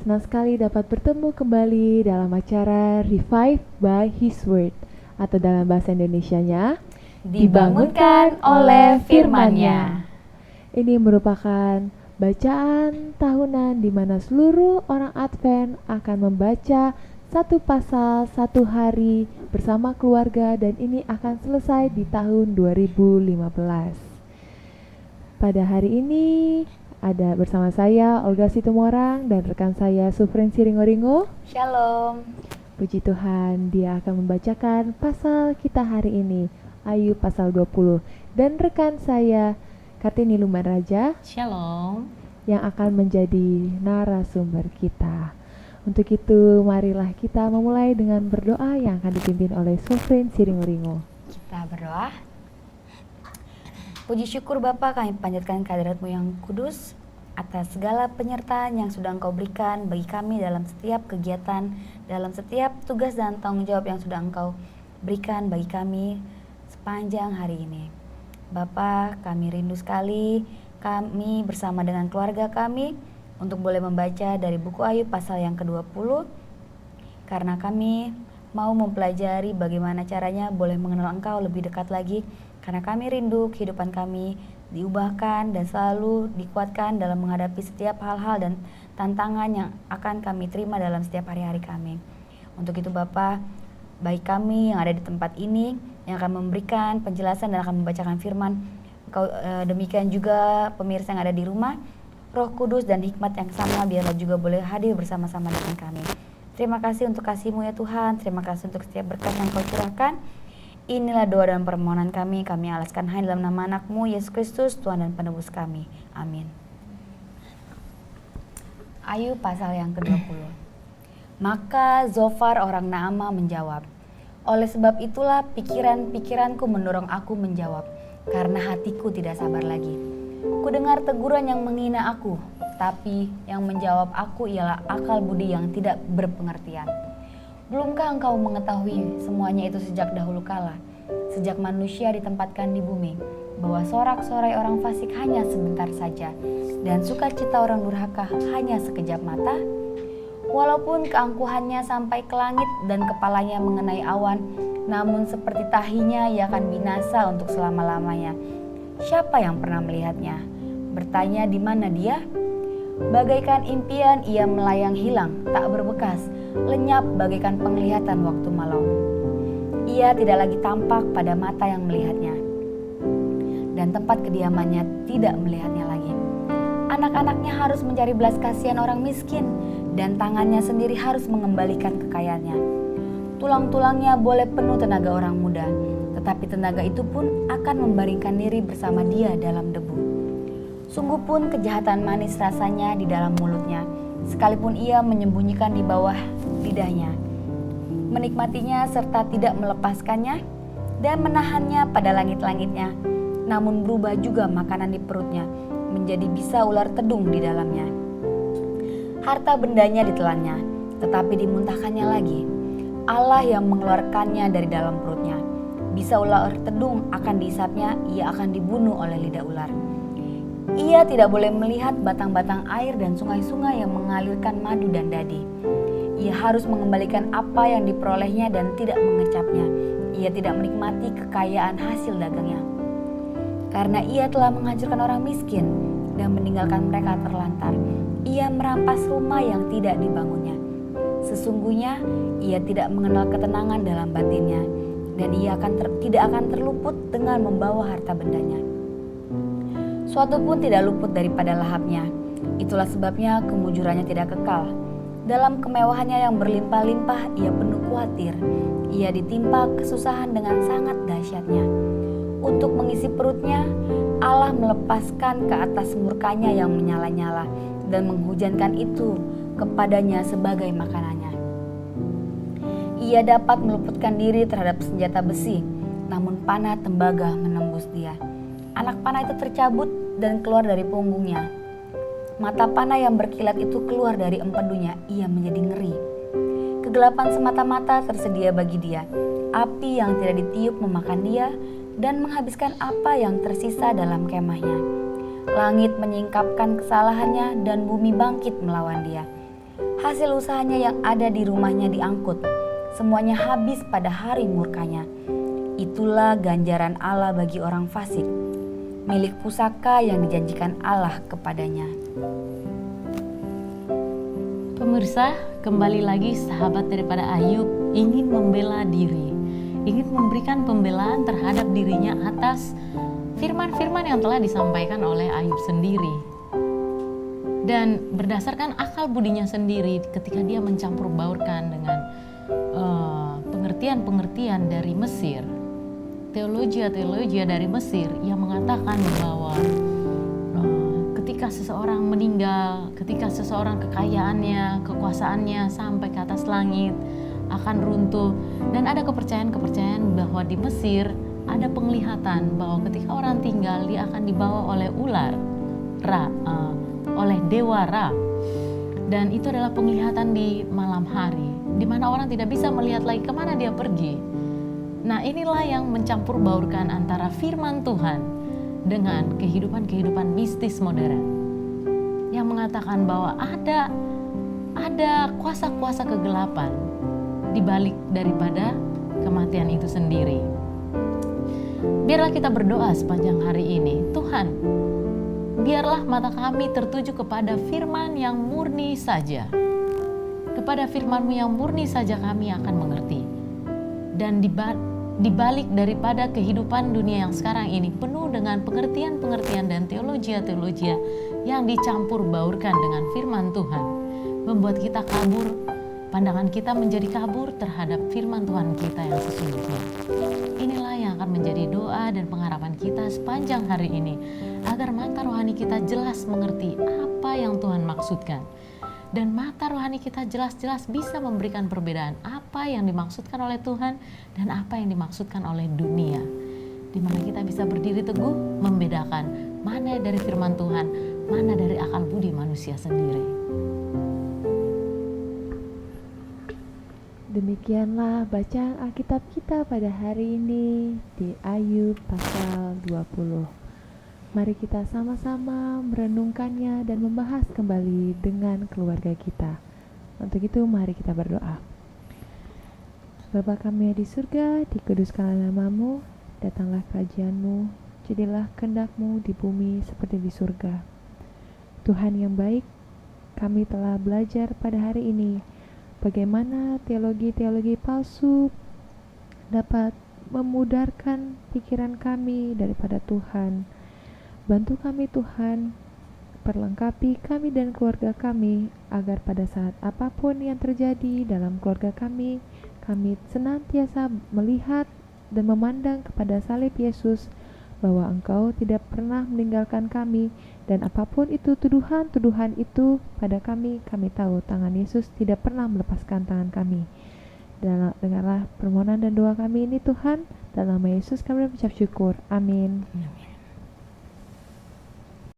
senang sekali dapat bertemu kembali dalam acara Revive by His Word, atau dalam bahasa Indonesianya, dibangunkan oleh firman-Nya. Ini merupakan bacaan tahunan di mana seluruh orang Advent akan membaca satu pasal satu hari bersama keluarga, dan ini akan selesai di tahun 2015. Pada hari ini ada bersama saya Olga Situmorang dan rekan saya Sufrensi Ringo-Ringo. Shalom. Puji Tuhan, dia akan membacakan pasal kita hari ini, Ayub pasal 20. Dan rekan saya Kartini Luman Raja. Shalom. Yang akan menjadi narasumber kita. Untuk itu, marilah kita memulai dengan berdoa yang akan dipimpin oleh Sufrensi Ringo-Ringo. Kita berdoa. Puji syukur Bapa, kami panjatkan kehadirat-Mu yang kudus atas segala penyertaan yang sudah Engkau berikan bagi kami dalam setiap kegiatan, dalam setiap tugas dan tanggung jawab yang sudah Engkau berikan bagi kami sepanjang hari ini. Bapa, kami rindu sekali kami bersama dengan keluarga kami untuk boleh membaca dari buku Ayub pasal yang ke-20, karena kami mau mempelajari bagaimana caranya boleh mengenal Engkau lebih dekat lagi, karena kami rindu kehidupan kami diubahkan dan selalu dikuatkan dalam menghadapi setiap hal-hal dan tantangan yang akan kami terima dalam setiap hari-hari kami. Untuk itu Bapa, baik kami yang ada di tempat ini yang akan memberikan penjelasan dan akan membacakan firman, demikian juga pemirsa yang ada di rumah, Roh Kudus dan hikmat yang sama biarlah juga boleh hadir bersama-sama dengan kami. Terima kasih untuk kasih-Mu ya Tuhan, terima kasih untuk setiap berkat yang Kau curahkan. Inilah doa dan permohonan kami alaskan hanya dalam nama anak-Mu Yesus Kristus, Tuhan dan penebus kami. Amin. Ayub pasal yang ke-20. Maka Zofar orang Naama menjawab, oleh sebab itulah pikiran-pikiranku mendorong aku menjawab, karena hatiku tidak sabar lagi. Kudengar teguran yang menghina aku, tapi yang menjawab aku ialah akal budi yang tidak berpengertian. Belumkah engkau mengetahui semuanya itu sejak dahulu kala, sejak manusia ditempatkan di bumi, bahwa sorak-sorai orang fasik hanya sebentar saja, dan sukacita orang durhaka hanya sekejap mata? Walaupun keangkuhannya sampai ke langit dan kepalanya mengenai awan, namun seperti tahinya ia akan binasa untuk selama-lamanya. Siapa yang pernah melihatnya? Bertanya di mana dia? Bagaikan impian ia melayang hilang, tak berbekas, lenyap bagaikan penglihatan waktu malam. Ia tidak lagi tampak pada mata yang melihatnya, dan tempat kediamannya tidak melihatnya lagi. Anak-anaknya harus mencari belas kasihan orang miskin, dan tangannya sendiri harus mengembalikan kekayaannya. Tulang-tulangnya boleh penuh tenaga orang muda, tetapi tenaga itu pun akan membaringkan diri bersama dia dalam debu. Sungguh pun kejahatan manis rasanya di dalam mulutnya, sekalipun ia menyembunyikan di bawah lidahnya. Menikmatinya serta tidak melepaskannya dan menahannya pada langit-langitnya, namun berubah juga makanan di perutnya, menjadi bisa ular tedung di dalamnya. Harta bendanya ditelannya, tetapi dimuntahkannya lagi. Allah yang mengeluarkannya dari dalam perutnya. Bisa ular tedung akan dihisapnya, ia akan dibunuh oleh lidah ular. Ia tidak boleh melihat batang-batang air dan sungai-sungai yang mengalirkan madu dan dadi. Ia harus mengembalikan apa yang diperolehnya dan tidak mengecapnya. Ia tidak menikmati kekayaan hasil dagangnya. Karena ia telah menghancurkan orang miskin dan meninggalkan mereka terlantar. Ia merampas rumah yang tidak dibangunnya. Sesungguhnya ia tidak mengenal ketenangan dalam batinnya, dan ia tidak akan terluput dengan membawa harta bendanya. Suatu pun tidak luput daripada lahapnya. Itulah sebabnya kemujurannya tidak kekal. Dalam kemewahannya yang berlimpah-limpah ia penuh khawatir. Ia ditimpa kesusahan dengan sangat dahsyatnya. Untuk mengisi perutnya, Allah melepaskan ke atas murkanya yang menyala-nyala dan menghujankan itu kepadanya sebagai makanannya. Ia dapat meluputkan diri terhadap senjata besi, namun panah tembaga menembus dia. Anak panah itu tercabut dan keluar dari punggungnya. Mata panah yang berkilat itu keluar dari empedunya, ia menjadi ngeri. Kegelapan semata-mata tersedia bagi dia. Api yang tidak ditiup memakan dia dan menghabiskan apa yang tersisa dalam kemahnya. Langit menyingkapkan kesalahannya dan bumi bangkit melawan dia. Hasil usahanya yang ada di rumahnya diangkut. Semuanya habis pada hari murkanya. Itulah ganjaran Allah bagi orang fasik, milik pusaka yang dijanjikan Allah kepadanya. Pemirsa, kembali lagi sahabat daripada Ayub ingin membela diri, ingin memberikan pembelaan terhadap dirinya atas firman-firman yang telah disampaikan oleh Ayub sendiri. Dan berdasarkan akal budinya sendiri, ketika dia mencampur baurkan dengan pengertian-pengertian dari Mesir, teologi dari Mesir yang mengatakan bahwa ketika seseorang meninggal, ketika seseorang kekayaannya, kekuasaannya sampai ke atas langit akan runtuh, dan ada kepercayaan-kepercayaan bahwa di Mesir ada penglihatan bahwa ketika orang tinggal dia akan dibawa oleh ular, oleh dewa Ra, dan itu adalah penglihatan di malam hari, di mana orang tidak bisa melihat lagi kemana dia pergi. Nah, inilah yang mencampur baurkan antara firman Tuhan dengan kehidupan mistis modern yang mengatakan bahwa ada kuasa-kuasa kegelapan di balik daripada kematian itu sendiri. Biarlah kita berdoa sepanjang hari ini, Tuhan, biarlah mata kami tertuju kepada firman yang murni saja. Kepada firman-Mu yang murni saja kami akan mengerti. Dan di balik daripada kehidupan dunia yang sekarang ini penuh dengan pengertian-pengertian dan teologi yang dicampur baurkan dengan firman Tuhan, membuat kita kabur, pandangan kita menjadi kabur terhadap firman Tuhan kita yang sesungguhnya. Inilah yang akan menjadi doa dan pengharapan kita sepanjang hari ini, agar mata rohani kita jelas mengerti apa yang Tuhan maksudkan. Dan mata rohani kita jelas-jelas bisa memberikan perbedaan apa yang dimaksudkan oleh Tuhan dan apa yang dimaksudkan oleh dunia. Di mana kita bisa berdiri teguh membedakan mana dari firman Tuhan, mana dari akal budi manusia sendiri. Demikianlah bacaan Alkitab kita pada hari ini di Ayub pasal 20. Mari kita sama-sama merenungkannya dan membahas kembali dengan keluarga kita. Untuk itu mari kita berdoa. Bapa kami di surga, dikuduskanlah nama-Mu, datanglah kerajaan-Mu, jadilah kehendak-Mu di bumi seperti di surga. Tuhan yang baik, kami telah belajar pada hari ini bagaimana teologi-teologi palsu dapat memudarkan pikiran kami daripada Tuhan. Bantu kami Tuhan, perlengkapi kami dan keluarga kami, agar pada saat apapun yang terjadi dalam keluarga kami senantiasa melihat dan memandang kepada salib Yesus, bahwa Engkau tidak pernah meninggalkan kami, dan apapun itu tuduhan-tuduhan itu pada kami tahu tangan Yesus tidak pernah melepaskan tangan kami. Dengarlah permohonan dan doa kami ini Tuhan, dalam nama Yesus kami mengucap syukur. Amin.